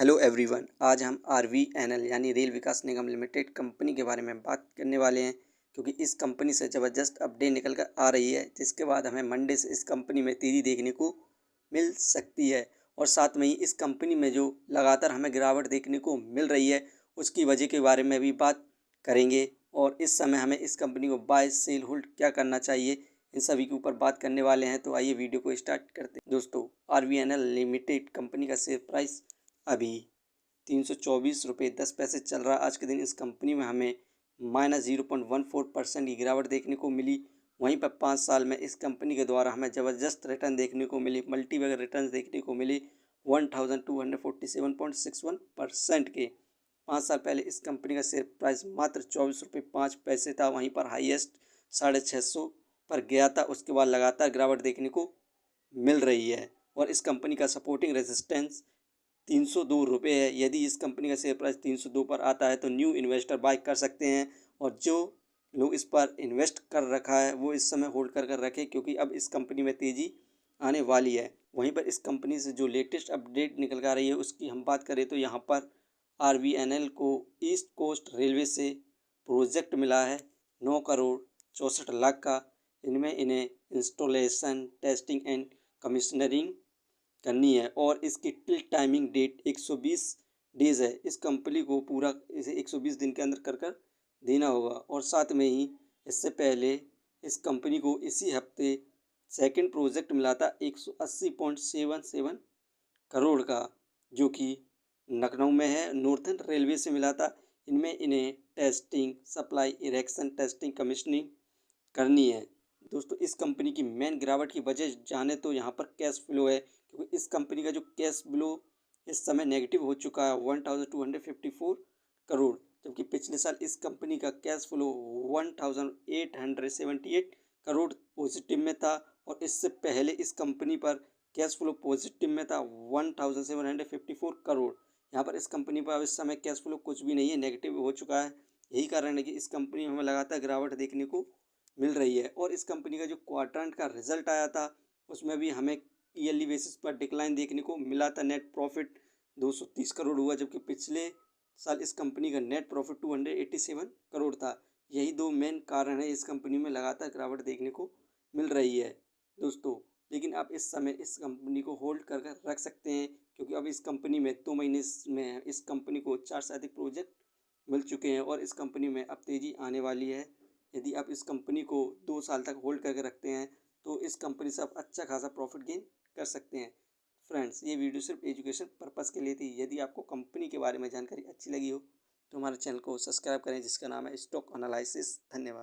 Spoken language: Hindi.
हेलो एवरीवन, आज हम आरवीएनएल यानी रेल विकास निगम लिमिटेड कंपनी के बारे में बात करने वाले हैं क्योंकि इस कंपनी से ज़बरदस्त अपडेट निकल कर आ रही है, जिसके बाद हमें मंडे से इस कंपनी में तेज़ी देखने को मिल सकती है। और साथ में ही इस कंपनी में जो लगातार हमें गिरावट देखने को मिल रही है उसकी वजह के बारे में भी बात करेंगे और इस समय हमें इस कंपनी को बाय सेल होल्ड क्या करना चाहिए, इन सभी के ऊपर बात करने वाले हैं। तो आइए वीडियो को स्टार्ट करते हैं। दोस्तों, आरवीएनएल लिमिटेड कंपनी का शेयर प्राइस अभी 324 रुपये 10 पैसे चल रहा है। आज के दिन इस कंपनी में हमें -0.14% की गिरावट देखने को मिली। वहीं पर 5 साल में इस कंपनी के द्वारा हमें ज़बरदस्त रिटर्न देखने को मिली, मल्टीबैगर रिटर्न देखने को मिली 1247.61% के। 5 साल पहले इस कंपनी का शेयर प्राइस मात्र 24 रुपये 5 पैसे था। वहीं पर हाईएस्ट 650 पर गया था। उसके बाद लगातार गिरावट देखने को मिल रही है और इस कंपनी का सपोर्टिंग रेजिस्टेंस 302 रुपये है। यदि इस कंपनी का शेयर प्राइस 302 पर आता है तो न्यू इन्वेस्टर बाय कर सकते हैं और जो लोग इस पर इन्वेस्ट कर रखा है वो इस समय होल्ड कर रखें, क्योंकि अब इस कंपनी में तेज़ी आने वाली है। वहीं पर इस कंपनी से जो लेटेस्ट अपडेट निकल कर आ रही है उसकी हम बात करें तो यहाँ पर आरवीएनएल को ईस्ट कोस्ट रेलवे से प्रोजेक्ट मिला है 9 करोड़ 64 लाख का। इनमें इन्हें इंस्टॉलेशन, टेस्टिंग एंड कमिश्नरिंग करनी है और इसकी टिल टाइमिंग डेट 120 डेज़ है। इस कंपनी को पूरा इसे 120 दिन के अंदर कर देना होगा। और साथ में ही इससे पहले इस कंपनी को इसी हफ्ते सेकंड प्रोजेक्ट मिला था 180.77 करोड़ का, जो कि लखनऊ में है, नॉर्थन रेलवे से मिला था। इनमें इन्हें testing, supply, erection, testing, commissioning करनी है। दोस्तों, इस कंपनी की मेन गिरावट की वजह जाने तो यहाँ पर कैश फ्लो है, क्योंकि इस कंपनी का जो कैश फ्लो इस समय नेगेटिव हो चुका है 1254 करोड़, जबकि पिछले साल इस कंपनी का कैश फ्लो 1878 करोड़ पॉजिटिव में था। और इससे पहले इस कंपनी पर कैश फ्लो पॉजिटिव में था 1754 करोड़। यहाँ पर इस कंपनी पर अब इस समय कैश फ्लो कुछ भी नहीं है, नेगेटिव हो चुका है। यही कारण है कि इस कंपनी में हमें लगातार गिरावट देखने को मिल रही है। और इस कंपनी का जो क्वार्टर का रिजल्ट आया था उसमें भी हमें ईयरली बेसिस पर डिक्लाइन देखने को मिला था। नेट प्रॉफिट 230 करोड़ हुआ, जबकि पिछले साल इस कंपनी का नेट प्रॉफिट 287 करोड़ था। यही दो मेन कारण है इस कंपनी में लगातार गिरावट देखने को मिल रही है दोस्तों। लेकिन आप इस समय इस कंपनी को होल्ड कर रख सकते हैं, क्योंकि अब इस कंपनी में 2 महीने में इस कंपनी को 4 से अधिक प्रोजेक्ट मिल चुके हैं और इस कंपनी में अब तेज़ी आने वाली है। यदि आप इस कंपनी को 2 साल तक होल्ड करके रखते हैं तो इस कंपनी से आप अच्छा खासा प्रॉफिट गेन कर सकते हैं। फ्रेंड्स, ये वीडियो सिर्फ एजुकेशन पर्पस के लिए थी। यदि आपको कंपनी के बारे में जानकारी अच्छी लगी हो तो हमारे चैनल को सब्सक्राइब करें, जिसका नाम है स्टॉक एनालिसिस। धन्यवाद।